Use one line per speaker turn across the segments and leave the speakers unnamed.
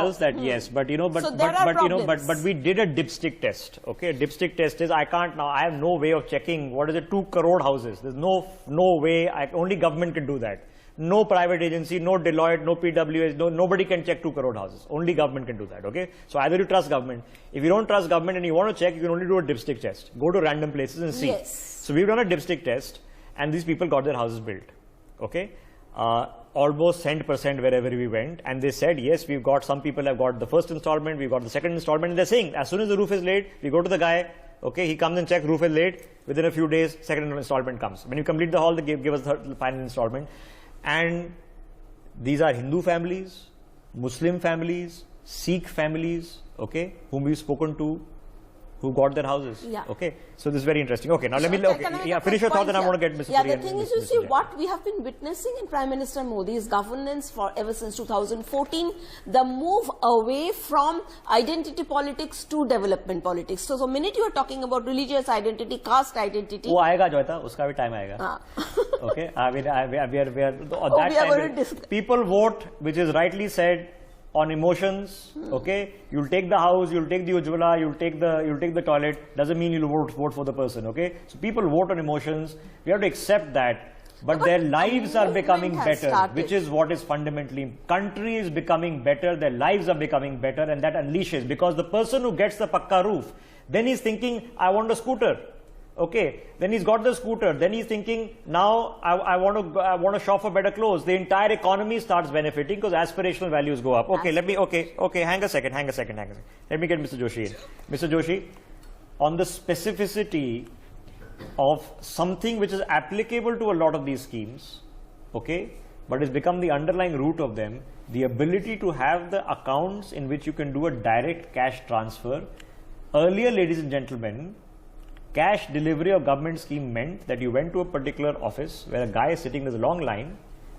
else that yes, but you know, but we did a dipstick test. Okay, a dipstick test is I have no way of checking what is it 2 crore houses. There's no way. Only government can do that. No private agency, no Deloitte, no PWS, nobody can check 2 crore houses. Only government can do that, okay? So either you trust government. If you don't trust government and you want to check, you can only do a dipstick test. Go to random places and see.
Yes.
So we've done a dipstick test and these people got their houses built, okay? Almost cent percent wherever we went, and they said, yes, we've got, some people have got the first installment, we've got the second installment, and they're saying, as soon as the roof is laid, we go to the guy, okay, he comes and checks, roof is laid, within a few days, second installment comes. When you complete the hall, they give us the final installment. And these are Hindu families, Muslim families, Sikh families, okay, whom we've spoken to, who got their houses.
Yeah.
Okay, so this is very interesting. Okay, now let me finish your thought, and I want to get Mr.
Yeah,
Puri
the thing is, you see, what we have been witnessing in Prime Minister Modi's governance for ever since 2014, the move away from identity politics to development politics. So the minute you are talking about religious identity, caste identity,
वो आएगा जोयता, उसका भी time आएगा. Okay, we are people vote, which is rightly said, on emotions. Okay, you'll take the house, you'll take the Ujjwala, you'll take the toilet. Doesn't mean you'll vote for the person. Okay, so people vote on emotions. We have to accept that. But their lives are becoming better, which is what is fundamentally. Country is becoming better, their lives are becoming better, and that unleashes. Because the person who gets the pakka roof, then he's thinking, I want a scooter. Okay, then he's got the scooter. Then he's thinking, now I want to shop for better clothes. The entire economy starts benefiting because aspirational values go up. Okay, hang a second. Let me get Mr. Joshi in. Mr. Joshi, on the specificity of something which is applicable to a lot of these schemes, okay, but has become the underlying root of them, the ability to have the accounts in which you can do a direct cash transfer. Earlier, ladies and gentlemen, cash delivery of government scheme meant that you went to a particular office where a guy is sitting, there's a long line,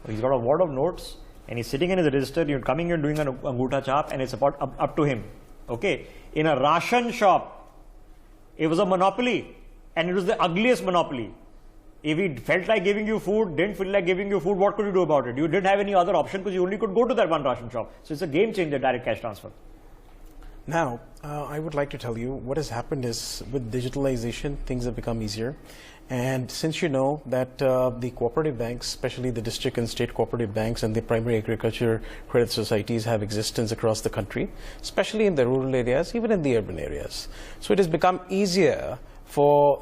he's got a wad of notes and he's sitting in his register, you're coming and doing an angutha chap and it's about up to him. Okay, in a ration shop, it was a monopoly and it was the ugliest monopoly. If he felt like giving you food, didn't feel like giving you food, what could you do about it? You didn't have any other option because you only could go to that one ration shop. So it's a game changer, direct cash transfer.
Now, I would like to tell you what has happened is with digitalization, things have become easier. And since you know that the cooperative banks, especially the district and state cooperative banks and the primary agriculture credit societies have existence across the country, especially in the rural areas, even in the urban areas. So it has become easier for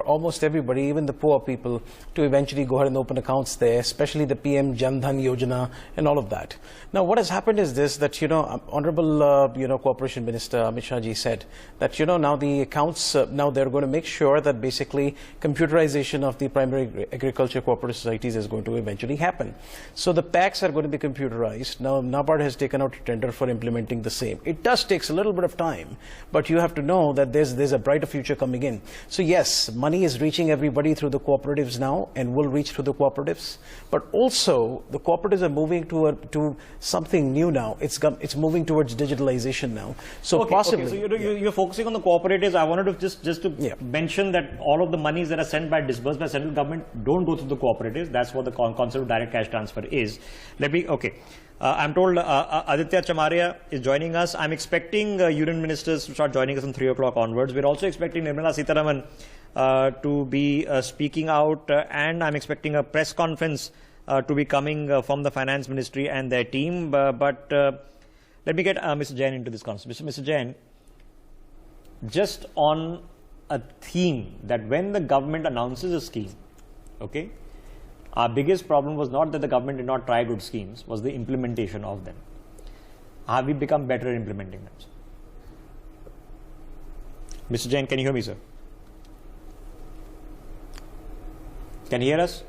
almost everybody, even the poor people, to eventually go ahead and open accounts there, especially the PM Jan Dhan Yojana and all of that. Now, what has happened is this, that, Honorable, Cooperation Minister Amit Shah ji said that, now the accounts, now they're going to make sure that basically computerization of the primary agriculture cooperative societies is going to eventually happen. So the packs are going to be computerized. Now, NABARD has taken out a tender for implementing the same. It does take a little bit of time, but you have to know that there's a brighter future coming in. So yes, money is reaching everybody through the cooperatives now and will reach through the cooperatives, but also the cooperatives are moving to something new now. It's moving towards digitalization now. So possibly.
So you're focusing on the cooperatives. I wanted to just to mention that all of the monies that are disbursed by central government don't go through the cooperatives. That's what the concept of direct cash transfer is. I'm told Aditya Chamaria is joining us. I'm expecting union ministers to start joining us from 3 o'clock onwards. We're also expecting Nirmala Sitharaman to be speaking out, and I'm expecting a press conference to be coming from the finance ministry and their team. But let me get Mr. Jain into this concept. Mr. Jain, just on a theme that when the government announces a scheme, okay, our biggest problem was not that the government did not try good schemes, was the implementation of them. Have we become better at implementing them? Mr. Jain, can you hear me, sir? Can you hear us?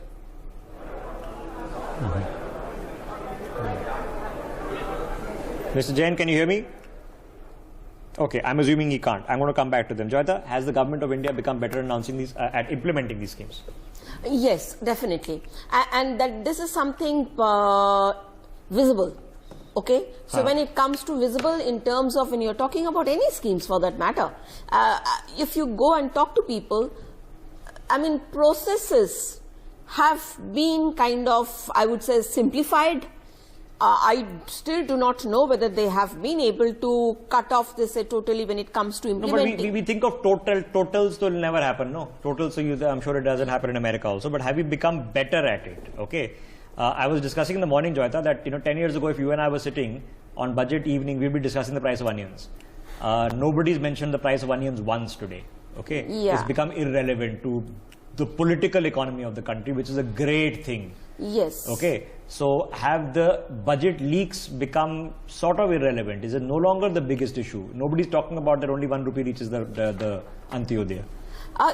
Mr. Jain, can you hear me? Okay, I'm assuming he can't. I'm going to come back to them. Joyita, has the government of India become better at announcing these, at implementing these schemes?
Yes, definitely. And that this is something visible. Okay, so when it comes to visible in terms of when you're talking about any schemes for that matter, if you go and talk to people, I mean, processes have been kind of, I would say, simplified. I still do not know whether they have been able to cut off this totally when it comes to
No, but
implementing.
we think of totals, so it will never happen. No, totals, so I'm sure it doesn't happen in America also. But have we become better at it? Okay, I was discussing in the morning, Joyita, that 10 years ago, if you and I were sitting on budget evening, we'd be discussing the price of onions. Nobody's mentioned the price of onions once today. Okay,
Yeah.
It's become irrelevant to the political economy of the country, which is a great thing.
Yes.
Okay, so have the budget leaks become sort of irrelevant? Is it no longer the biggest issue? Nobody's talking about that only 1 rupee reaches the Antyodaya.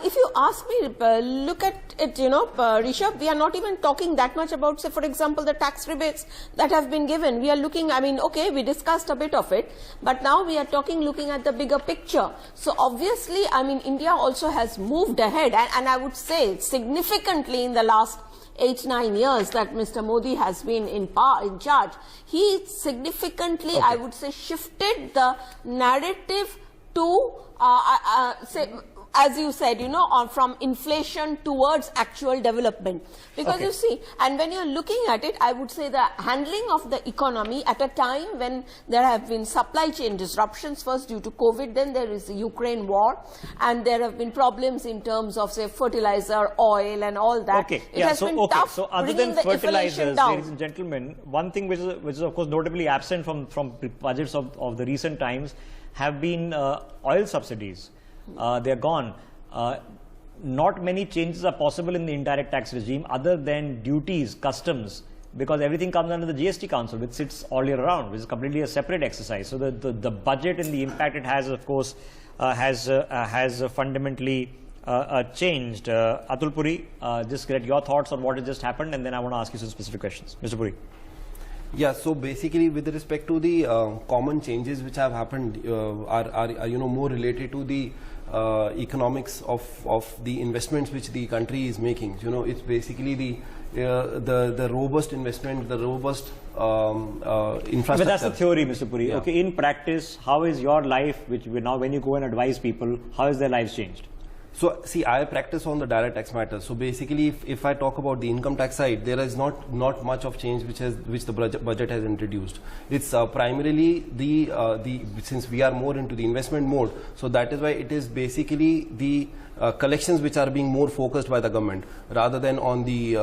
If you ask me, look at it, Rishabh, we are not even talking that much about, say, for example, the tax rebates that have been given. We are looking, okay, we discussed a bit of it, but now we are looking at the bigger picture. So obviously, India also has moved ahead, and I would say significantly in the last 8-9 years that Mr. Modi has been in charge. He significantly, I would say, shifted the narrative to, say, as you said, from inflation towards actual development. Because you see, and when you're looking at it, I would say the handling of the economy at a time when there have been supply chain disruptions, first due to COVID, then there is the Ukraine war, and there have been problems in terms of, say, fertilizer, oil, and all that.
Okay,
it has been tough
so other
bringing
than
the
fertilizers,
inflation down.
ladies and gentlemen, one thing which is of course notably absent from budgets of the recent times have been oil subsidies. They're gone. Not many changes are possible in the indirect tax regime other than duties, customs, because everything comes under the GST Council, which sits all year round, which is completely a separate exercise. So the budget and the impact it has, of course, has fundamentally changed. Atul Puri, just get your thoughts on what has just happened, and then I want to ask you some specific questions. Mr. Puri.
Yeah, so basically with respect to the common changes which have happened are more related to the economics of the investments which the country is making. It's basically the robust investment, the robust infrastructure.
But that's the theory, Mr. Puri.
Yeah.
Okay, in practice, how is your life, which now when you go and advise people, how has their lives changed?
So, see, I practice on the direct tax matters. So basically, if I talk about the income tax side, there is not much of change which the budget has introduced. It's primarily since we are more into the investment mode, so that is why it is basically the collections which are being more focused by the government rather than on the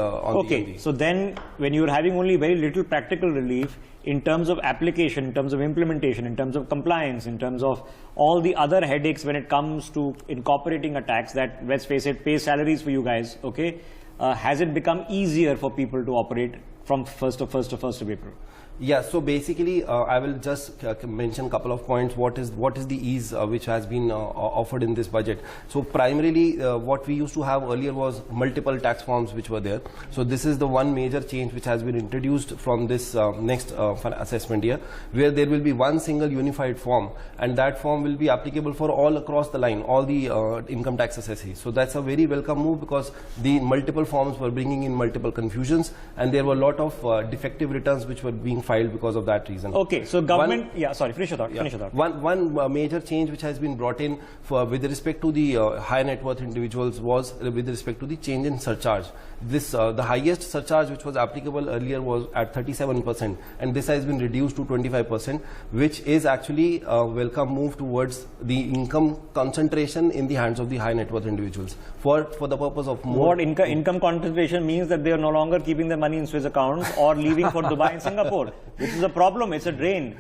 So then, when you're having only very little practical relief in terms of application, in terms of implementation, in terms of compliance, in terms of all the other headaches when it comes to incorporating a tax that, let's face it, pays salaries for you guys, okay, has it become easier for people to operate from 1st of April?
Yeah, so basically, I will just mention a couple of points. What is the ease which has been offered in this budget? So primarily, what we used to have earlier was multiple tax forms which were there. So this is the one major change which has been introduced from this next assessment year, where there will be one single unified form, and that form will be applicable for all across the line, all the income tax assessees. So that's a very welcome move, because the multiple forms were bringing in multiple confusions, and there were a lot of defective returns which were being filed because of that reason.
Okay, so government, finish your thought.
Yeah.
Finish your thought.
One major change which has been brought in with respect to the high net worth individuals was with respect to the change in surcharge. This the highest surcharge which was applicable earlier was at 37%, and this has been reduced to 25%, which is actually a welcome move towards the income concentration in the hands of the high net worth individuals for the purpose of more.
What income concentration means that they are no longer keeping their money in Swiss accounts or leaving for Dubai and Singapore, which is a problem. It's a drain.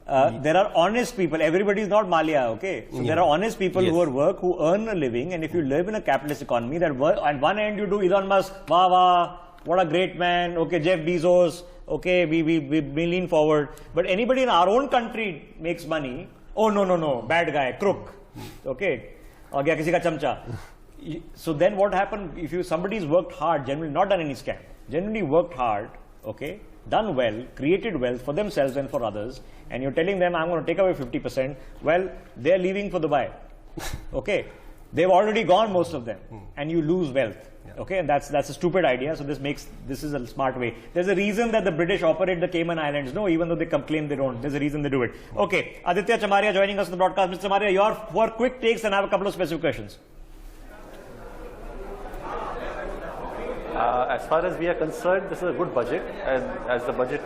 There are honest people. Everybody is not Malia, okay? So there are honest people who earn a living, and if you live in a capitalist economy, that at one end you do Elon Musk, wah wah, what a great man, okay, Jeff Bezos, okay, we lean forward. But anybody in our own country makes money, oh no, bad guy, crook, okay, or gaya kisi ka chamcha. So then what happened, if somebody's worked hard, generally not done any scam, generally worked hard, okay, done well, created wealth for themselves and for others, and you're telling them, I'm going to take away 50%, well, they're leaving for Dubai, okay, they've already gone, most of them, and you lose wealth, okay, and that's a stupid idea. So this is a smart way. There's a reason that the British operate the Cayman Islands, no, even though they claim they don't, there's a reason they do it. Okay, Aditya Chamaria joining us on the broadcast. Mr. Chamaria, your 4 quick takes, and I have a couple of specific questions.
As far as we are concerned, this is a good budget, and as the budget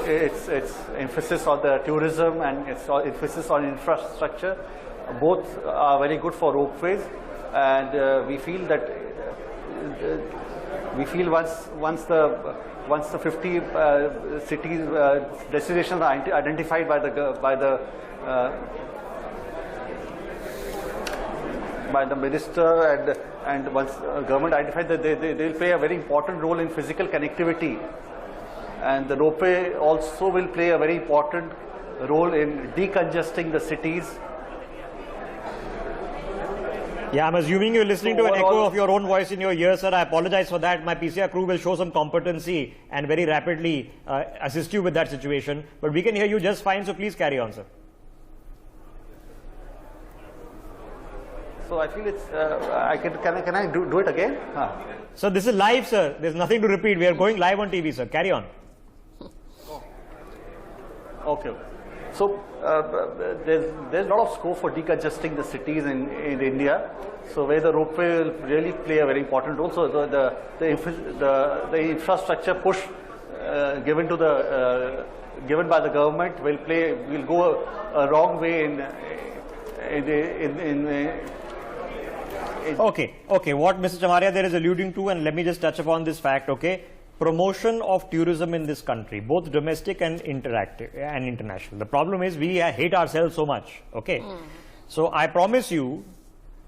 its emphasis on the tourism and its emphasis on infrastructure. Both are very good for ropeways, and we feel that once the 50 cities destinations are identified by the minister, and once government identified that they will play a very important role in physical connectivity, and the ropeway also will play a very important role in decongesting the cities.
Yeah, I'm assuming you're listening to an echo of your own voice in your ears, sir. I apologize for that. My PCR crew will show some competency and very rapidly assist you with that situation. But we can hear you just fine, so please carry on, sir.
So I feel it's, can I do it again?
So this is live, sir. There's nothing to repeat. We are going live on TV, sir. Carry on.
Okay. So there's a lot of scope for decongesting the cities in India. So where the ropeway will really play a very important role. So the infrastructure push given by the government will go a wrong way
Okay. What Mr. Chamaria there is alluding to, and let me just touch upon this fact. Okay. Promotion of tourism in this country, both domestic and international. The problem is we hate ourselves so much. Okay. So I promise you,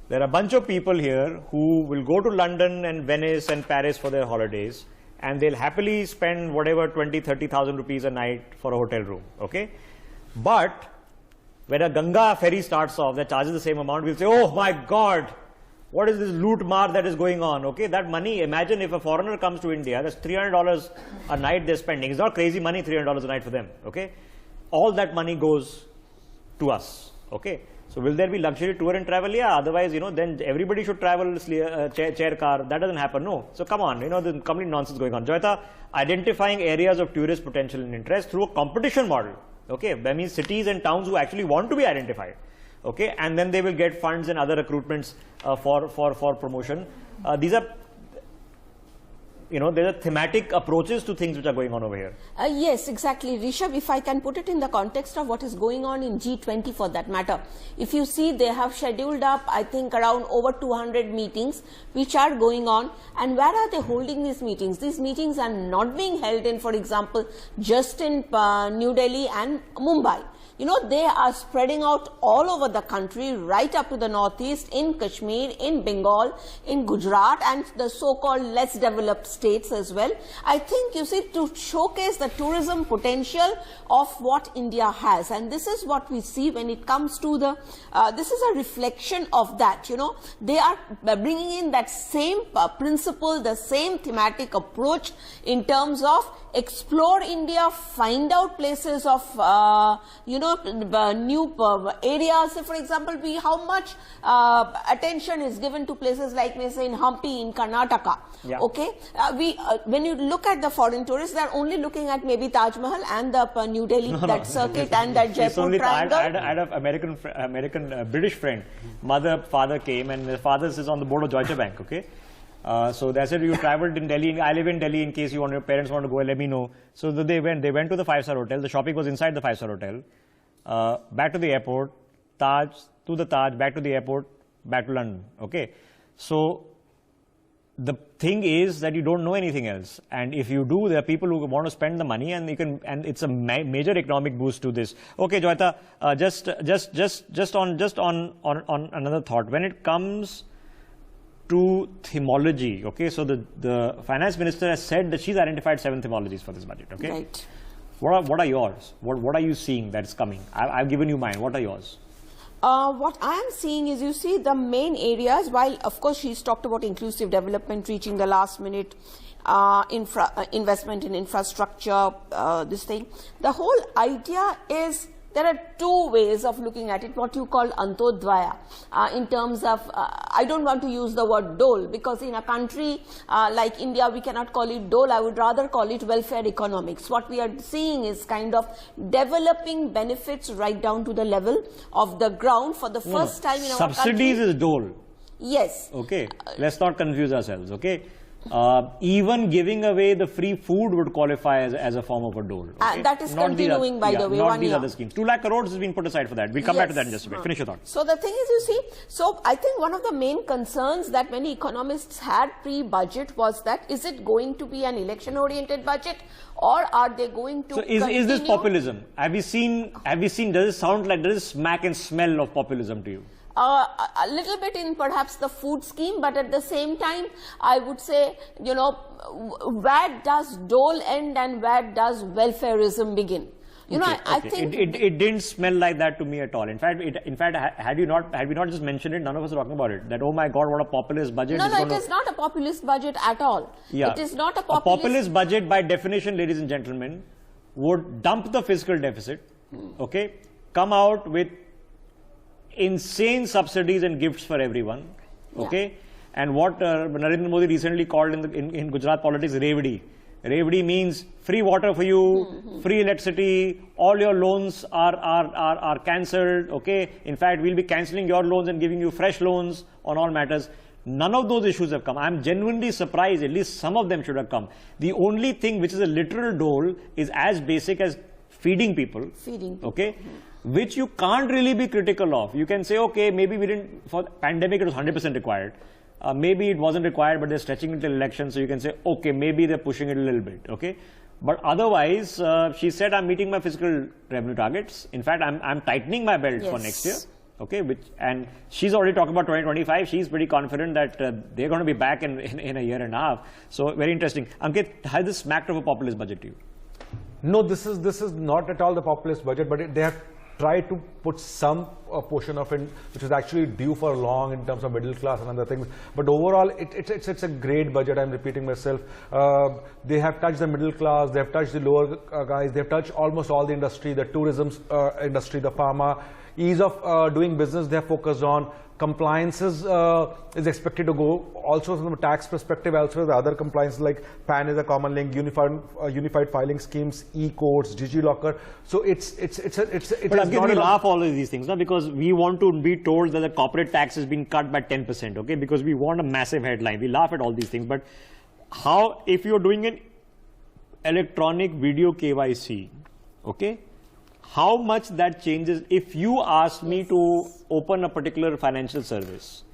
there are a bunch of people here who will go to London and Venice and Paris for their holidays, and they'll happily spend whatever 20,000-30,000 rupees a night for a hotel room. Okay. But when a Ganga ferry starts off that charges the same amount, we'll say, oh my God, what is this loot mar that is going on? Okay, that money, imagine if a foreigner comes to India, that's $300 a night they're spending. It's not crazy money, $300 a night for them. Okay, all that money goes to us. Okay, so will there be luxury tour and travel? Yeah, otherwise, then everybody should travel chair car. That doesn't happen. No. So come on, the complete nonsense going on. Joyita, identifying areas of tourist potential and interest through a competition model. Okay, that means cities and towns who actually want to be identified. Okay, and then they will get funds and other recruitments for promotion. These are, there are thematic approaches to things which are going on over here.
Yes, exactly. Rishabh, if I can put it in the context of what is going on in G20 for that matter. If you see, they have scheduled up, I think, around over 200 meetings which are going on. And where are they holding these meetings? These meetings are not being held in, for example, just in New Delhi and Mumbai. They are spreading out all over the country, right up to the northeast, in Kashmir, in Bengal, in Gujarat, and the so-called less developed states as well. I think, you see, to showcase the tourism potential of what India has. And this is what we see when it comes to this is a reflection of that, They are bringing in that same principle, the same thematic approach in terms of explore India, find out places of, new areas. Say, for example, how much attention is given to places like, say, in Hampi in Karnataka. Yeah. Okay, when you look at the foreign tourists, they are only looking at maybe Taj Mahal and the New Delhi circuit and that Jaipur triangle. I had
an British friend. Mother, father came, and the father is on the board of Deutsche Bank. Okay. So they said, you traveled in Delhi, I live in Delhi, in case your parents want to go, let me know. So they went to the 5-star hotel, the shopping was inside the 5-star hotel, back to the airport, Taj, back to the airport, back to London. Okay. So the thing is that you don't know anything else, and if you do, there are people who want to spend the money, and it's a major economic boost to this. Okay, Joyita, just on another thought, when it comes to themology, okay, so the finance minister has said that she's identified 7 themologies for this budget. Okay,
right.
What are yours? What are you seeing that's coming? I've given you mine. What are yours?
What I am seeing is, you see, the main areas, while of course she's talked about inclusive development, reaching the last minute, investment in infrastructure, this thing. The whole idea is, there are 2 ways of looking at it, what you call antodvaya, in terms of, I don't want to use the word dole, because in a country like India, we cannot call it dole. I would rather call it welfare economics. What we are seeing is kind of developing benefits right down to the level of the ground for the first time in our country.
Subsidies is dole.
Yes.
Okay. Let's not confuse ourselves. Okay. even giving away the free food would qualify as a form of a dole. Okay?
That is
Not
continuing, by the way,
not
1
these
year.
other schemes. 2 lakh crores has been put aside for that. We'll come back to that in just a bit. Finish your thought.
So the thing is, you see, so I think one of the main concerns that many economists had pre-budget was that is it going to be an election-oriented budget, or are they going to
So is this populism? Have you seen, does it sound like, does it smack and smell of populism to you?
A little bit in perhaps the food scheme, but at the same time, I would say, you know, where does dole end and where does welfareism begin? You know, I think
it didn't smell like that to me at all. In fact, had we not just mentioned it, none of us are talking about it. That, oh my God, what a populist budget!
No, it is not a populist budget at all.
Yeah,
it is not a
populist budget, by definition, ladies and gentlemen, would dump the fiscal deficit. Okay, come out with insane subsidies and gifts for everyone. Okay, and what Narendra Modi recently called in Gujarat politics, Revdi. Revdi means free water for you, free electricity, all your loans are cancelled, okay? In fact, we'll be cancelling your loans and giving you fresh loans on all matters. None of those issues have come. I'm genuinely surprised, at least some of them should have come. The only thing which is a literal dole is as basic as feeding people. Okay? Which you can't really be critical of. You can say, okay, maybe we didn't, for the pandemic it was 100% required. Maybe it wasn't required, but they're stretching it till election, so you can say, okay, maybe they're pushing it a little bit, okay? But otherwise, she said, I'm meeting my fiscal revenue targets. In fact, I'm tightening my belt for next year, okay? And she's already talking about 2025. She's pretty confident that they're going to be back in a year and a half. So very interesting. Ankit, has this smacked of a populist budget to you?
No, this is not at all the populist budget, but they have tried to put some portion of it which is actually due for long in terms of middle class and other things. But overall, it's a great budget. I'm repeating myself. They have touched the middle class, they have touched the lower guys, they have touched almost all the industry, the tourism industry, the pharma. Ease of doing business they have focused on. Compliances is expected to go also from a tax perspective. Also, the other compliances like PAN is a common link, unified filing schemes, e-courts, DigiLocker. So it's.
But Ankit, we laugh all of these things, no? Because we want to be told that the corporate tax has been cut by 10%, okay? Because we want a massive headline. We laugh at all these things, but how, if you're doing an electronic video KYC, okay? How much that changes if you asked me to open a particular financial service,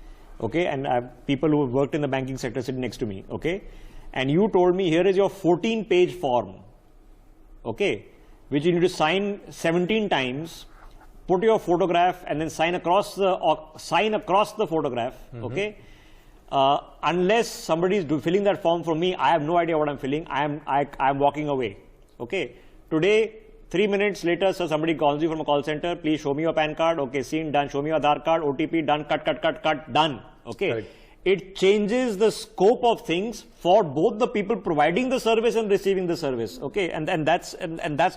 okay, and I have people who have worked in the banking sector sitting next to me, okay, and you told me here is your 14-page form, okay, which you need to sign 17 times, put your photograph and then sign across the photograph, okay. Unless somebody is filling that form for me, I have no idea what I'm filling. I am walking away, okay. Today, 3 minutes later, so somebody calls you from a call center, please show me your PAN card, okay, seen, done, show me your Aadhaar card, OTP, done, cut, done, okay. Right. It changes the scope of things for both the people providing the service and receiving the service, okay, and that's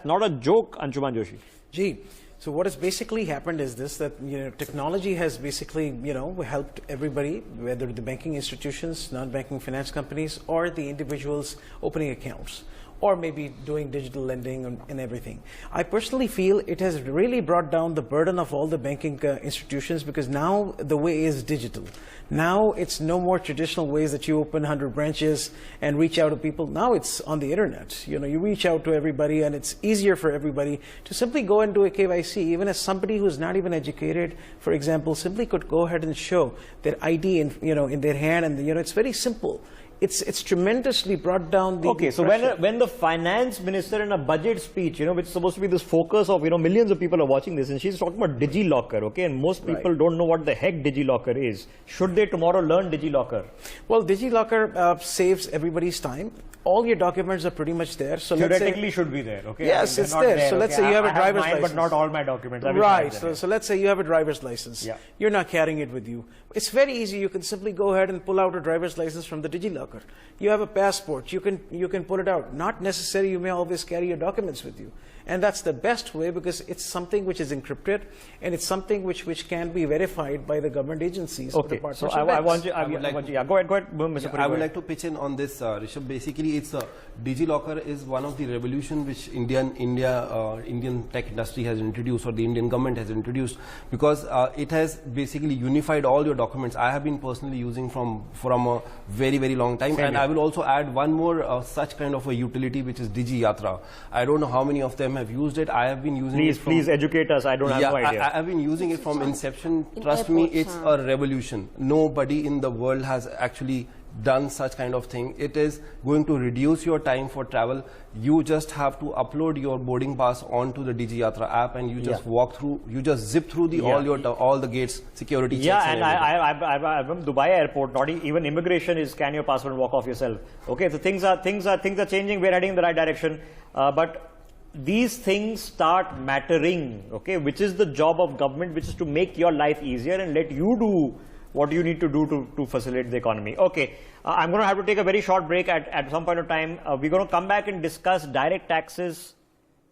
not a joke, Anshuman Joshi.
Gee, so what has basically happened is this, that, you know, technology has basically, you know, helped everybody, whether the banking institutions, non-banking finance companies, or the individuals opening accounts, or maybe doing digital lending and everything. I personally feel it has really brought down the burden of all the banking institutions, because now the way is digital. Now it's no more traditional ways that you open 100 branches and reach out to people. Now it's on the internet. You know, you reach out to everybody, and it's easier for everybody to simply go and do a KYC. Even as somebody who's not even educated, for example, simply could go ahead and show their ID in their hand, and it's very simple. It's tremendously brought down the
Okay, so when the finance minister in a budget speech, which is supposed to be this focus of, millions of people are watching this, and she's talking about DigiLocker, okay, and most people don't know what the heck DigiLocker is. Should they tomorrow learn DigiLocker?
Well, DigiLocker saves everybody's time. All your documents are pretty much there. So
theoretically should be there, okay?
Yes, it's there. So let's say you have a driver's license.
But not all my documents.
Right. So let's say you have a driver's license. Yeah. You're not carrying it with you. It's very easy. You can simply go ahead and pull out a driver's license from the DigiLocker. You have a passport. You can pull it out. Not necessary. You may always carry your documents with you. And that's the best way because it's something which is encrypted and it's something which can be verified by the government agencies.
Okay, so I want you, go ahead, Mr. Puri,
I would like to pitch in on this, Rishabh. Basically, it's DigiLocker is one of the revolution which Indian tech industry has introduced, or the Indian government has introduced, because it has basically unified all your documents. I have been personally using from a very, very long time. And I will also add one more such kind of a utility, which is Digi Yatra. I don't know how many of them have used it. I have been using it.
Please educate us. I don't have no idea.
I have been using it from inception. Trust me, it's a revolution. Nobody in the world has actually done such kind of thing. It is going to reduce your time for travel. You just have to upload your boarding pass onto the Digi Yatra app, and you just walk through. You just zip through the all the gates, security checks.
Yeah, and I from Dubai airport. Not even immigration is scan your passport and walk off yourself. Okay, so things are changing. We're heading in the right direction, but these things start mattering. Okay, which is the job of government, which is to make your life easier and let you do what you need to do to facilitate the economy. Okay, I'm going to have to take a very short break at some point of time. We're going to come back and discuss direct taxes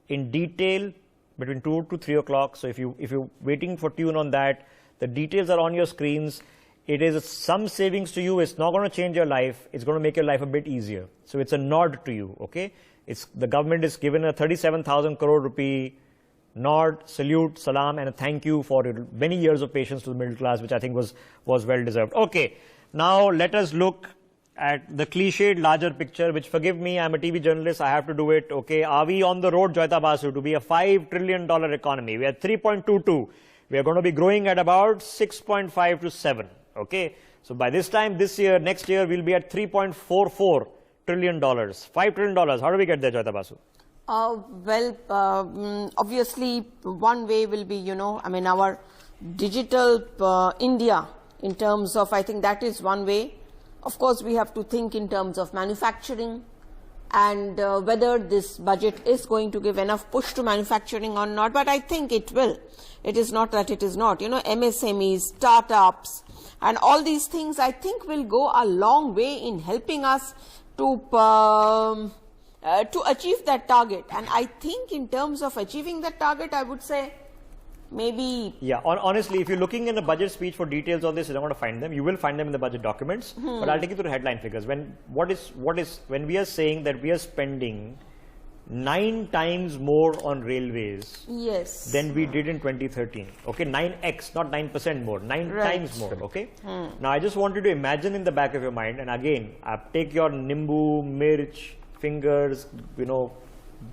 in detail between 2 to 3 o'clock. So if you're waiting for tune on that, the details are on your screens. It is some savings to you. It's not going to change your life. It's going to make your life a bit easier. So it's a nod to you. Okay, the government is given a 37,000 crore rupee nod, salute, salam, and a thank you for many years of patience to the middle class, which I think was well deserved. Okay, now let us look at the cliched larger picture, which, forgive me, I'm a TV journalist, I have to do it. Okay, are we on the road, Joyita Basu, to be a $5 trillion economy? We are 3.22. We are going to be growing at about 6.5 to 7. Okay, so by this time, next year, we'll be at $3.44 trillion. $5 trillion. How do we get there, Joyita Basu?
Obviously, one way will be, our digital India, in terms of, I think that is one way. Of course, we have to think in terms of manufacturing and whether this budget is going to give enough push to manufacturing or not, but I think it will. It is not that it is not. MSMEs, startups, and all these things, I think, will go a long way in helping us to achieve that target. And I think in terms of achieving that target, I would say maybe...
Yeah, honestly, if you're looking in the budget speech for details on this, you're not going to find them. You will find them in the budget documents. But I'll take you through the headline figures. When we are saying that we are spending 9 times more on railways than we did in 2013. Okay, 9x, not 9% more, 9 times more. Okay. Now, I just want you to imagine in the back of your mind, and again, take your nimbu, mirch, fingers,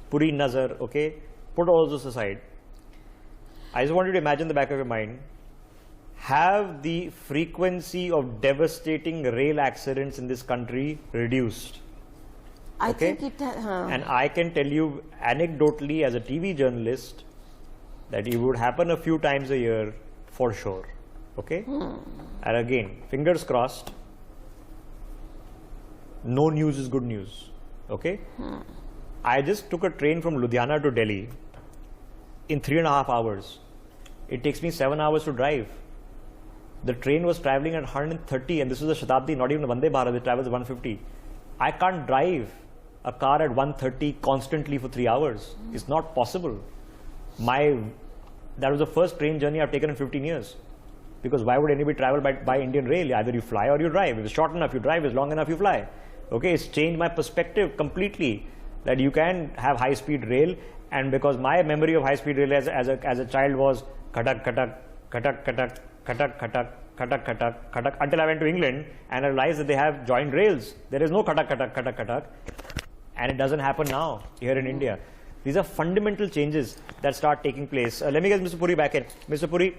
puri nazar, okay, put all those aside. I just want you to imagine in the back of your mind, have the frequency of devastating rail accidents in this country reduced?
I think it...
And I can tell you anecdotally as a TV journalist that it would happen a few times a year for sure. Okay? And again, fingers crossed, no news is good news. Okay, I just took a train from Ludhiana to Delhi in 3.5 hours. It takes me 7 hours to drive. The train was traveling at 130, and this is a Shatabdi, not even a Vande Bharat. It travels 150. I can't drive a car at 130 constantly for 3 hours. It's not possible. That was the first train journey I've taken in 15 years. Because why would anybody travel by Indian Rail? Either you fly or you drive. If it's short enough, you drive. If it's long enough, you fly. Okay, it's changed my perspective completely, that you can have high-speed rail. And because my memory of high-speed rail as a child was khatak, khatak, khatak, khatak, khatak, khatak, khatak, khatak, khatak, until I went to England and I realized that they have joined rails. There is no khatak, khatak, khatak, khatak. And it doesn't happen now here in India. These are fundamental changes that start taking place. Let me get Mr. Puri back in. Mr. Puri,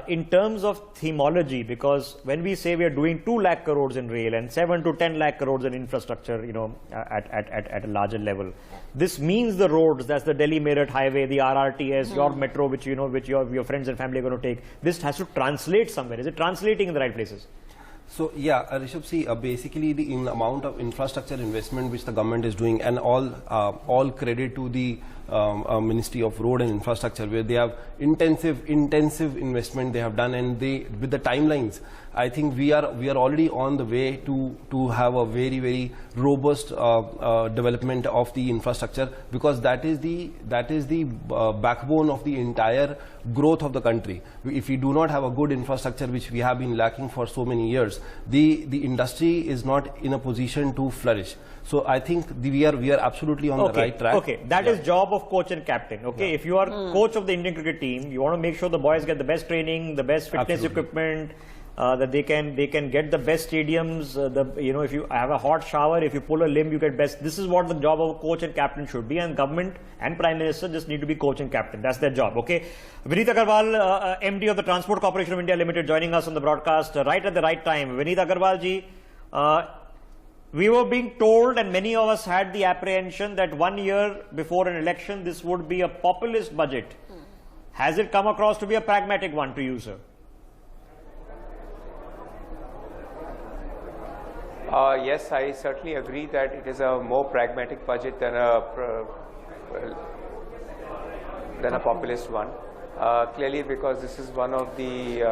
in terms of themology, because when we say we are doing 2 lakh crores in rail and 7 to 10 lakh crores in infrastructure, at a larger level, this means the roads, that's the Delhi-Meerut highway, the RRTS, your metro, which your friends and family are going to take. This has to translate somewhere. Is it translating in the right places?
So yeah, Rishabh, see, basically the amount of infrastructure investment which the government is doing, and all credit to the Ministry of Road and Infrastructure, where they have intensive investment they have done, and they, with the timelines, I think we are already on the way to have a very robust development of the infrastructure, because that is the backbone of the entire growth of the country. If we do not have a good infrastructure, which we have been lacking for so many years, the industry is not in a position to flourish. So I think we are absolutely on the right track.
Okay, that is job of coach and captain. Okay, if you are coach of the Indian cricket team, you want to make sure the boys get the best training, the best fitness equipment, that they can get the best stadiums. If you have a hot shower, if you pull a limb, you get best. This is what the job of a coach and captain should be, and government and Prime Minister just need to be coach and captain. That's their job. Okay, Vineet Agarwal, MD of the Transport Corporation of India Limited, joining us on the broadcast right at the right time. Vineet Agarwal ji, we were being told, and many of us had the apprehension, that 1 year before an election, this would be a populist budget. Has it come across to be a pragmatic one to you, sir?
Yes, I certainly agree that it is a more pragmatic budget than a populist one. Clearly, because this is one of the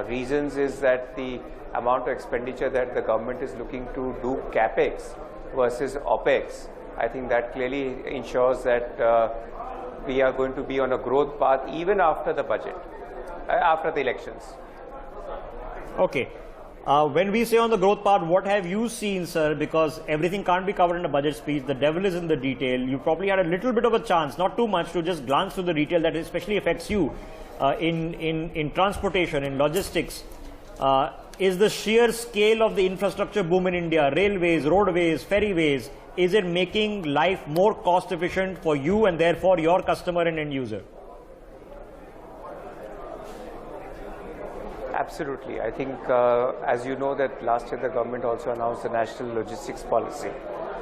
reasons is that the amount of expenditure that the government is looking to do capex versus opex, I think that clearly ensures that we are going to be on a growth path even after the budget, after the elections.
Okay. When we say on the growth part, what have you seen, sir? Because everything can't be covered in a budget speech. The devil is in the detail. You probably had a little bit of a chance, not too much, to just glance through the detail that especially affects you in transportation, in logistics. Is the sheer scale of the infrastructure boom in India, railways, roadways, ferryways, is it making life more cost efficient for you and therefore your customer and end user?
Absolutely. I think, as you know, that last year the government also announced the National Logistics Policy.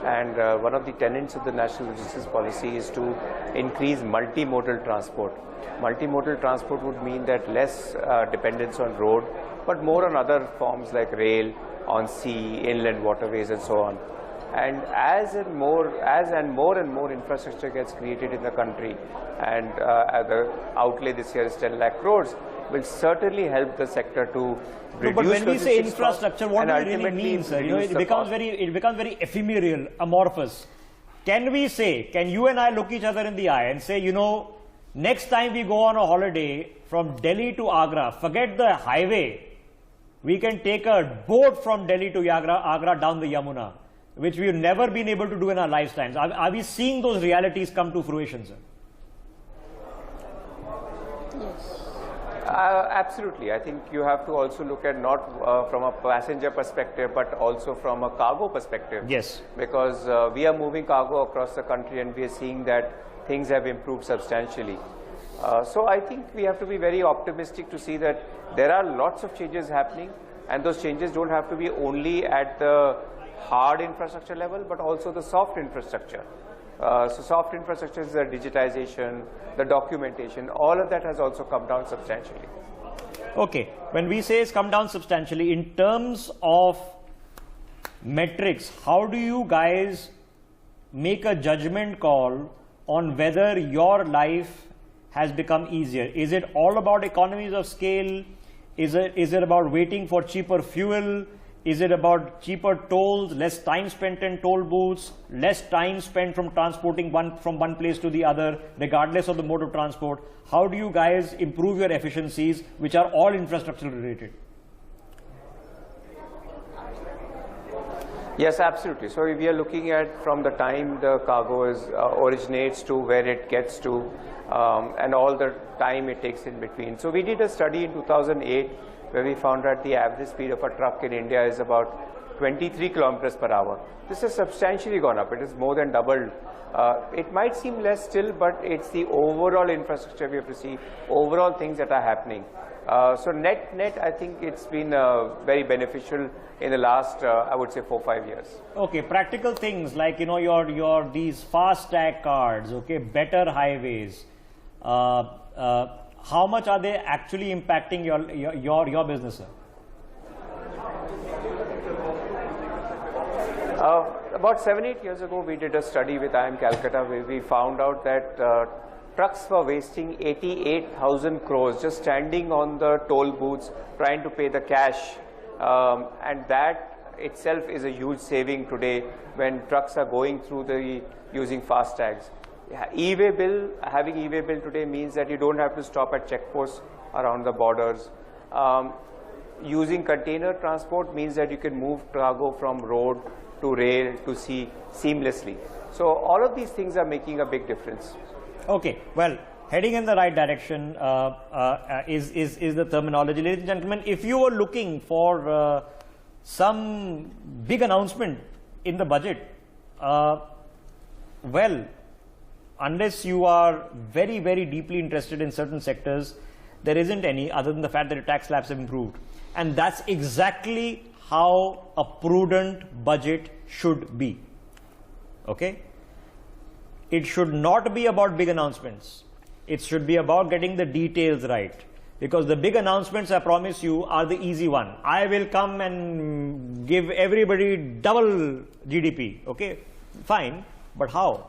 And one of the tenets of the National Logistics Policy is to increase multimodal transport. Multimodal transport would mean that less dependence on road, but more on other forms like rail, on sea, inland waterways, and so on. And as more and more infrastructure gets created in the country, and the outlay this year is 10 lakh crores, will certainly help the sector to reduce.
But when we say infrastructure, what do we really mean, sir? It becomes very ephemeral, amorphous. Can we say, can you and I look each other in the eye and say, next time we go on a holiday from Delhi to Agra, forget the highway, we can take a boat from Delhi to Agra down the Yamuna, which we've never been able to do in our lifetimes. Are we seeing those realities come to fruition, sir?
Yes.
Absolutely. I think you have to also look at not from a passenger perspective, but also from a cargo perspective.
Yes.
Because we are moving cargo across the country, and we are seeing that things have improved substantially. So I think we have to be very optimistic to see that there are lots of changes happening, and those changes don't have to be only at the hard infrastructure level, but also the soft infrastructure. So soft infrastructure is the digitization, the documentation, all of that has also come down substantially.
Okay, when we say it's come down substantially, in terms of metrics, how do you guys make a judgment call on whether your life has become easier? Is it all about economies of scale? Is it about waiting for cheaper fuel? Is it about cheaper tolls, less time spent in toll booths, less time spent from transporting from one place to the other, regardless of the mode of transport? How do you guys improve your efficiencies, which are all infrastructure related?
Yes, absolutely. So we are looking at from the time the cargo originates to where it gets to, and all the time it takes in between. So we did a study in 2008 where we found that the average speed of a truck in India is about 23 kilometers per hour. This has substantially gone up. It is more than doubled. It might seem less still, but it's the overall infrastructure we have to see, overall things that are happening. So net, I think it's been very beneficial in the last, I would say, 4 or 5 years.
Okay, practical things like, your these fast tag cards, okay, better highways. How much are they actually impacting your business, sir?
about 7-8 years ago, we did a study with IIM Calcutta where we found out that trucks were wasting 88,000 crores just standing on the toll booths trying to pay the cash, and that itself is a huge saving today when trucks are going through using FASTags. Having e-way bill today means that you don't have to stop at checkposts around the borders. Using container transport means that you can move cargo from road to rail to sea seamlessly. So all of these things are making a big difference.
Okay, well, heading in the right direction is the terminology. Ladies and gentlemen, if you were looking for some big announcement in the budget, well, unless you are very, very deeply interested in certain sectors, there isn't any other than the fact that your tax slabs have improved. And that's exactly how a prudent budget should be. Okay? It should not be about big announcements. It should be about getting the details right. Because the big announcements, I promise you, are the easy one. I will come and give everybody double GDP. Okay? Fine. But how?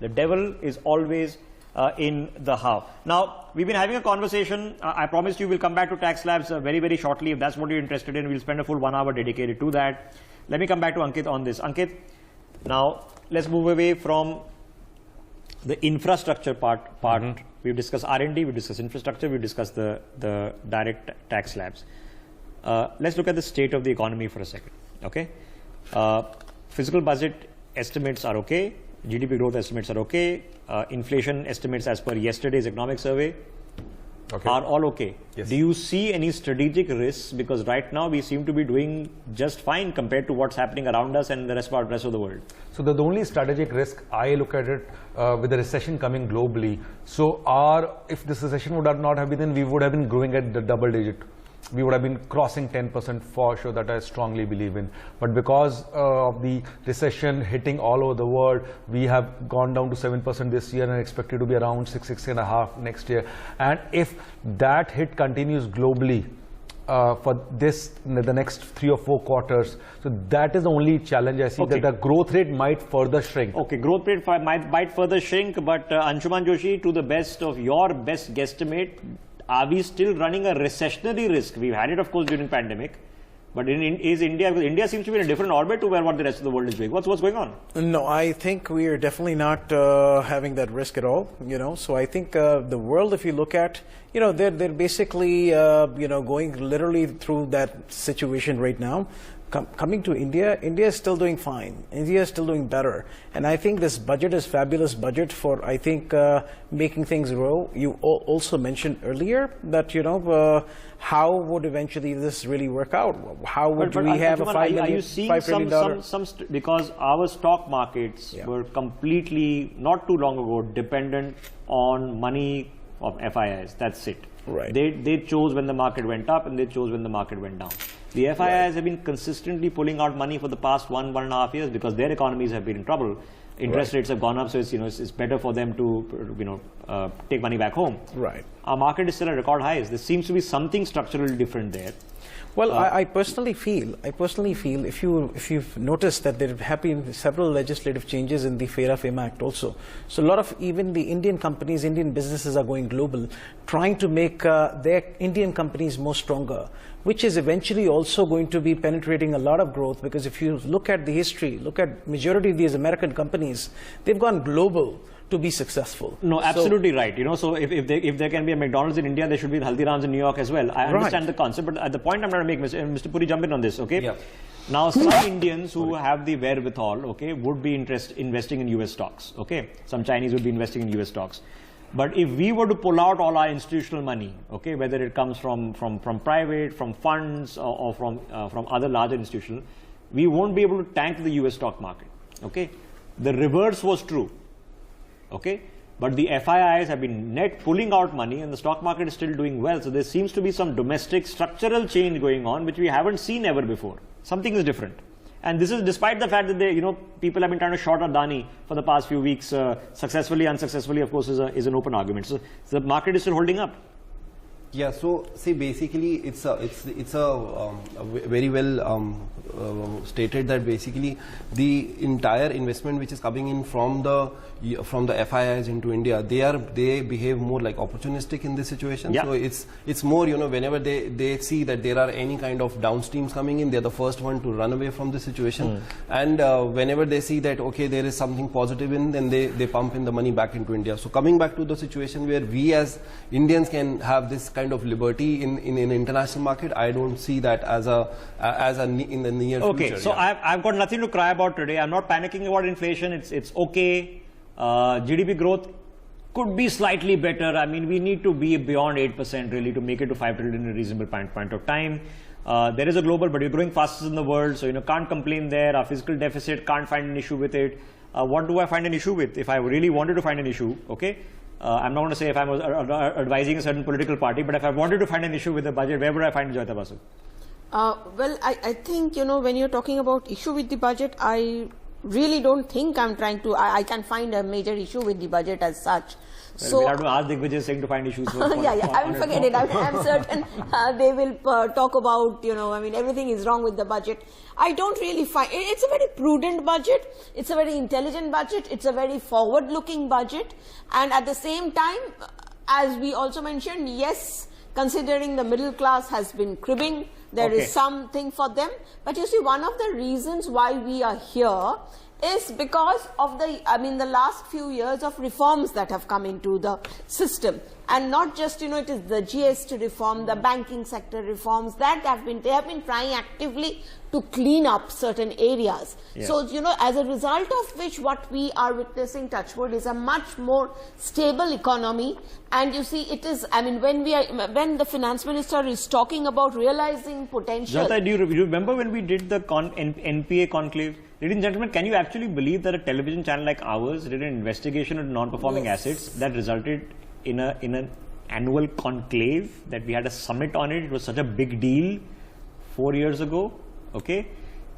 The devil is always in the how. Now, we've been having a conversation. I promised you we'll come back to tax slabs very, very shortly. If that's what you're interested in, we'll spend a full 1 hour dedicated to that. Let me come back to Ankit on this. Ankit, now let's move away from the infrastructure part. We've discussed R&D, we've discussed infrastructure, we've discussed the direct tax slabs. Let's look at the state of the economy for a second. Okay? Fiscal budget estimates are okay. GDP growth estimates are okay. Inflation estimates as per yesterday's economic survey are all okay.
Yes.
Do you see any strategic risks? Because right now we seem to be doing just fine compared to what's happening around us and the rest of the world.
So the only strategic risk I look at it with the recession coming globally. So if this recession would not have been, then we would have been growing at the double digit. We would have been crossing 10% for sure, that I strongly believe in. But because of the recession hitting all over the world, we have gone down to 7% this year and expected to be around 6.5% next year. And if that hit continues globally for the next 3 or 4 quarters, so that is the only challenge I see, that the growth rate might further shrink.
Okay, growth rate might further shrink, but Anshuman Joshi, to the best of your best guesstimate, are we still running a recessionary risk? We've had it, of course, during pandemic. But is India, because India seems to be in a different orbit to what the rest of the world is doing. What's going on?
No, I think we are definitely not having that risk at all. So I think the world, if you look at, they're basically, going literally through that situation right now. Coming to India, India is still doing fine. India is still doing better. And I think this budget is fabulous budget for, I think, making things grow. You also mentioned earlier that, how would eventually this really work out? How would we have a $5 trillion?
Because our stock markets were completely, not too long ago, dependent on money of FIIs. That's it.
Right.
They chose when the market went up and they chose when the market went down. The FIIs have been consistently pulling out money for the past 1.5 years because their economies have been in trouble. Interest rates have gone up, so it's better for them to take money back home.
Right.
Our market is still at record highs. There seems to be something structurally different there.
Well, I personally feel, if you've noticed that there have been several legislative changes in the FAMA Act also. So a lot of even the Indian companies, Indian businesses are going global, trying to make their Indian companies more stronger, which is eventually also going to be penetrating a lot of growth, because if you look at the history, look at majority of these American companies, they've gone global to be successful.
No, absolutely right. So if there can be a McDonald's in India, there should be Haldirams in New York as well. I understand the concept, but the point I'm trying to make, Mr. Puri, jump in on this, okay?
Yeah.
Now, some Indians who have the wherewithal, okay, would be investing in US stocks, okay? Some Chinese would be investing in US stocks. But if we were to pull out all our institutional money, okay, whether it comes from private, from funds, or from other larger institutions, we won't be able to tank the US stock market, okay? The reverse was true. Okay, but the FIIs have been net pulling out money and the stock market is still doing well. So there seems to be some domestic structural change going on, which we haven't seen ever before. Something is different. And this is despite the fact that people have been trying to short Adani for the past few weeks, successfully, unsuccessfully, of course, is an open argument. So the market is still holding up.
Yeah, so see, basically, it's a very well stated that basically the entire investment which is coming in from the FIIs into India, they behave more like opportunistic in this situation.
Yeah.
So it's more, you know, whenever they see that there are any kind of downstreams coming in, they're the first one to run away from the situation. And whenever they see that okay, there is something positive in, then they pump in the money back into India. So coming back to the situation where we as Indians can have this kind of liberty in an international market, I don't see that as in the near future.
Okay, so
yeah.
I've got nothing to cry about today. I'm not panicking about inflation. It's okay. GDP growth could be slightly better. I mean, we need to be beyond 8% really to make it to 5 trillion in a reasonable point of time. There is a global, but we're growing fastest in the world, so can't complain there. Our fiscal deficit, can't find an issue with it. What do I find an issue with? If I really wanted to find an issue, okay. I'm not going to say if I was advising a certain political party, but if I wanted to find an issue with the budget, where would I find Joyita Basu?
Well, I think, when you're talking about issue with the budget, I really don't think I'm trying to, I can find a major issue with the budget as such.
Well, we'll have to ask Digvijay Singh to find issues.
Yeah, I will forget it. I'm certain they will talk about, everything is wrong with the budget. I don't really find, it's a very prudent budget, it's a very intelligent budget, it's a very forward-looking budget, and at the same time, as we also mentioned, yes, considering the middle class has been cribbing, there is something for them. But you see, one of the reasons why we are here is because of the last few years of reforms that have come into the system. And not just, it is the GST reform, the banking sector reforms that they have been trying actively to clean up certain areas.
Yes. So,
as a result of which what we are witnessing, touchwood, is a much more stable economy. And you see, it is, when the finance minister is talking about realizing potential.
Jata, do you remember when we did the NPA conclave? Ladies and gentlemen, can you actually believe that a television channel like ours did an investigation of non-performing assets that resulted in an annual conclave, that we had a summit on it? It was such a big deal 4 years ago, okay?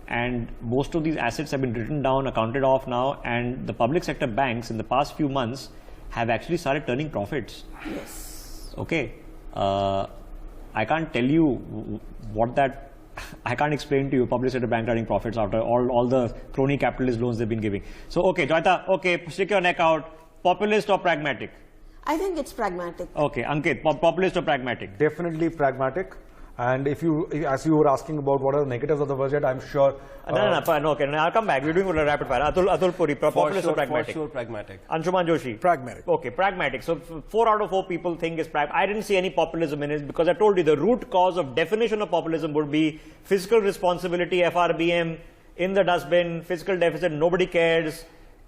And most of these assets have been written down, accounted off now, and the public sector banks in the past few months have actually started turning profits.
Yes.
Okay. I can't tell you what that, I can't explain to you public sector bank running profits after all the crony capitalist loans they've been giving. So, okay, Joyita, okay, stick your neck out. Populist or pragmatic?
I think it's pragmatic.
Okay, Ankit, populist or pragmatic?
Definitely pragmatic. And as you were asking about what are the negatives of the budget, I'm sure.
No, I'll come back. We're doing a rapid fire. Atul Puri, populist or pragmatic?
For sure, pragmatic.
Anshuman Joshi?
Pragmatic.
Okay, pragmatic. So 4 out of 4 people think is pragmatic. I didn't see any populism in it because I told you the root cause of definition of populism would be fiscal responsibility, FRBM, in the dustbin, fiscal deficit, nobody cares.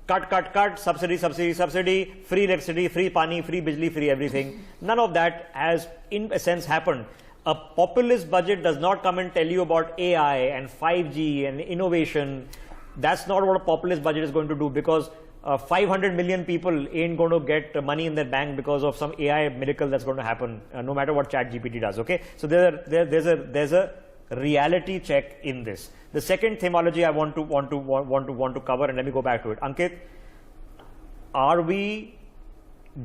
Cut, subsidy, free electricity, free pani, free bijli, free everything. None of that has, in a sense, happened. A populist budget does not come and tell you about AI and 5G and innovation. That's not what a populist budget is going to do, because 500 million people ain't going to get money in their bank because of some AI miracle that's going to happen, no matter what ChatGPT does. Okay, so there's a reality check in this. The second themology I want to cover, and let me go back to it. Ankit, are we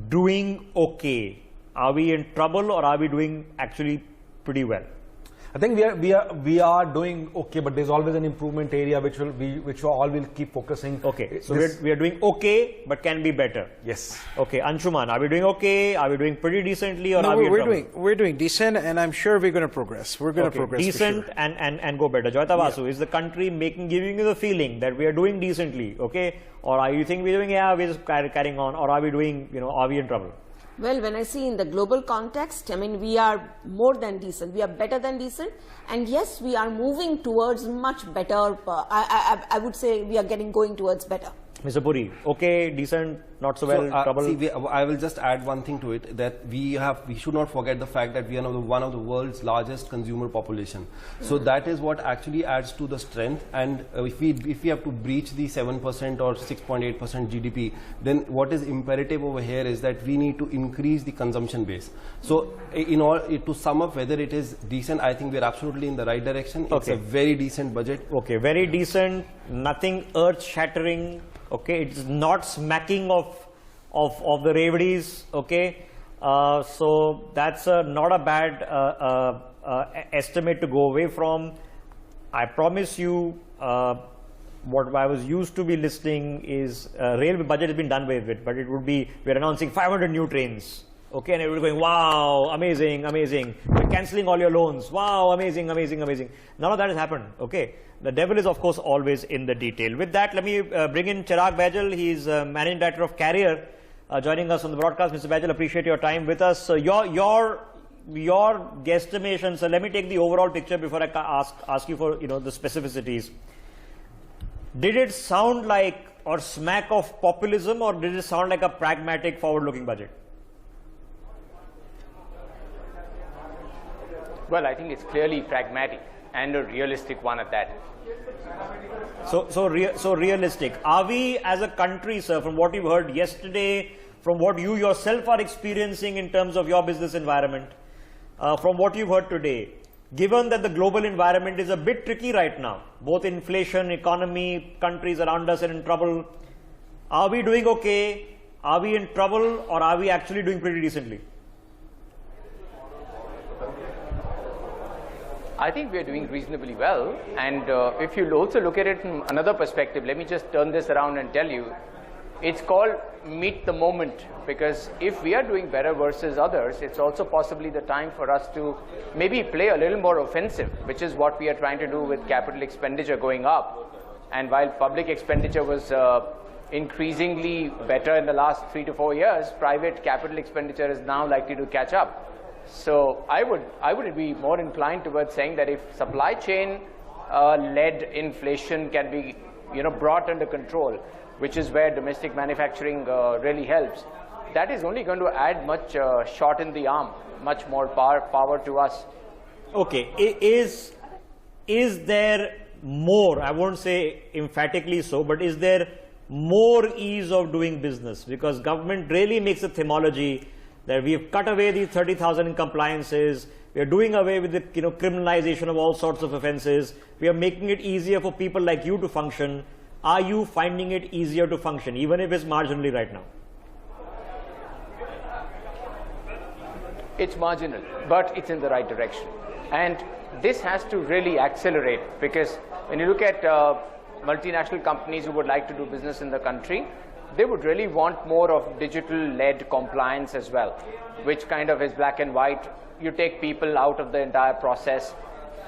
doing okay? Are we in trouble, or are we doing actually pretty well?
I think we are doing okay, but there's always an improvement area which we all will keep focusing.
Okay, so we are doing okay, but can be better.
Yes.
Okay, Anshuman, are we doing okay? Are we doing pretty decently, or
No,
are we in trouble?
we're doing decent, and I'm sure we're going to progress. We're going to progress.
Decent
for sure.
and go better. Joyita Basu, is the country giving you the feeling that we are doing decently, okay? Or are you think we're doing, we're just carrying on, or are we doing, are we in trouble?
Well, when I see in the global context, we are more than decent. We are better than decent. And yes, we are moving towards much better. I would say we are going towards better.
Mr. Puri, okay, decent, not so well, trouble?
See, I will just add one thing to it, that we should not forget the fact that we are one of the world's largest consumer population. So that is what actually adds to the strength. And if we have to breach the 7% or 6.8% GDP, then what is imperative over here is that we need to increase the consumption base. So in order to sum up whether it is decent, I think we are absolutely in the right direction. It's a very decent budget.
Okay, very decent, nothing earth-shattering. Okay, it's not smacking of the reveries. Okay, So that's not a bad estimate to go away from. I promise you, what I was used to be listening is railway budget has been done away with, but it would be, we're announcing 500 new trains. Okay, and everybody going, wow, amazing, amazing. We're cancelling all your loans. Wow, amazing, amazing, amazing. None of that has happened. Okay, the devil is of course always in the detail. With that, let me bring in Chirag Baijal. He's Managing Director of Carrier, joining us on the broadcast. Mr. Baijal, appreciate your time with us. So your guesstimation. So let me take the overall picture before I ask you for the specificities. Did it sound like or smack of populism, or did it sound like a pragmatic, forward-looking budget?
Well, I think it's clearly pragmatic and a realistic one at that.
So realistic. Are we as a country, sir, from what you've heard yesterday, from what you yourself are experiencing in terms of your business environment, from what you've heard today, given that the global environment is a bit tricky right now, both inflation, economy, countries around us are in trouble, are we doing okay? Are we in trouble, or are we actually doing pretty decently?
I think we are doing reasonably well, and if you also look at it from another perspective, let me just turn this around and tell you, it's called meet the moment, because if we are doing better versus others, it's also possibly the time for us to maybe play a little more offensive, which is what we are trying to do with capital expenditure going up. And while public expenditure was increasingly better in the last 3 to 4 years, private capital expenditure is now likely to catch up. So I would be more inclined towards saying that if supply chain led inflation can be brought under control, which is where domestic manufacturing really helps, that is only going to add much shot in the arm, much more power to us.
Okay, is there more, I won't say emphatically so, but is there more ease of doing business? Because government really makes a themology that we have cut away these 30,000 compliances, we are doing away with the criminalization of all sorts of offenses, we are making it easier for people like you to function. Are you finding it easier to function, even if it's marginally right now?
It's marginal, but it's in the right direction. And this has to really accelerate, because when you look at multinational companies who would like to do business in the country, they would really want more of digital-led compliance as well, which kind of is black and white. You take people out of the entire process,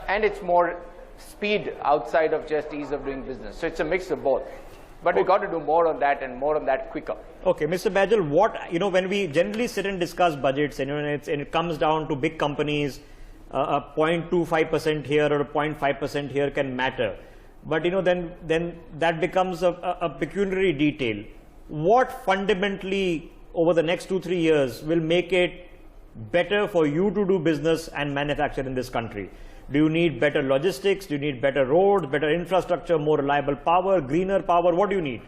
and it's more speed outside of just ease of doing business. So it's a mix of both. But we've got to do more on that, and more on that quicker. Okay, Mr. Baijal,
when we generally sit and discuss budgets, and it comes down to big companies, a 0.25% here or a 0.5% here can matter. But then that becomes a pecuniary detail. What fundamentally over the next 2-3 years will make it better for you to do business and manufacture in this country? Do you need better logistics? Do you need better roads, better infrastructure, more reliable power, greener power? What do you need?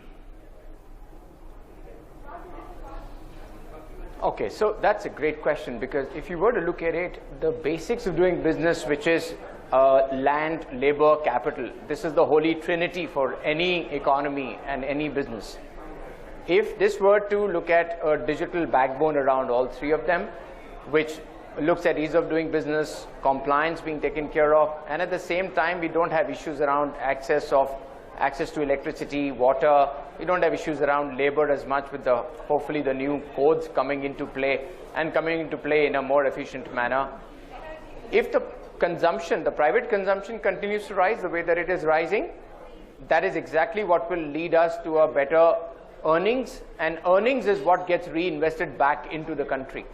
Okay, so that's a great question, because if you were to look at it, the basics of doing business, which is land, labor, capital, this is the holy trinity for any economy and any business. If this were to look at a digital backbone around all three of them, which looks at ease of doing business, compliance being taken care of, and at the same time we don't have issues around access to electricity, water, we don't have issues around labor as much, with hopefully the new codes coming into play, and coming into play in a more efficient manner. If the private consumption continues to rise the way that it is rising, that is exactly what will lead us to a better earnings, and earnings is what gets reinvested back into the country.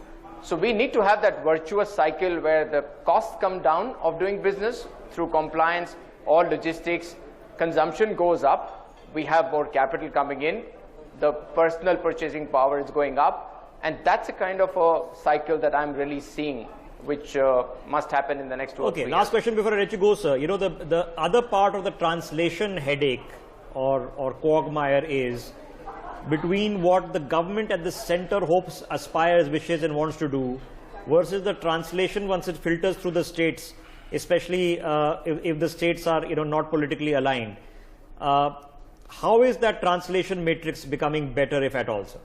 So we need to have that virtuous cycle where the costs come down of doing business through compliance or logistics, consumption goes up, we have more capital coming in, the personal purchasing power is going up, and that's a kind of a cycle that I'm really seeing, which must happen in the next 2 or 3 years.
Okay, last question before I let you go, sir. The other part of the translation headache or quagmire is between what the government at the center hopes, aspires, wishes and wants to do versus the translation once it filters through the states, especially if the states are not politically aligned. How is that translation matrix becoming better, if at all, sir?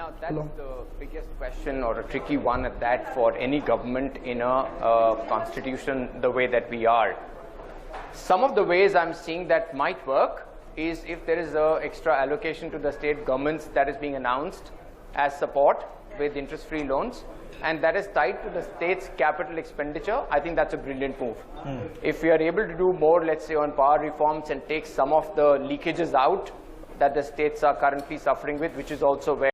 Now, that's the biggest question, or a tricky one at that, for any government in a constitution the way that we are. Some of the ways I'm seeing that might work is if there is a extra allocation to the state governments that is being announced as support with interest-free loans, and that is tied to the state's capital expenditure. I think that's a brilliant move. If we are able to do more, let's say, on power reforms and take some of the leakages out that the states are currently suffering with, which is also where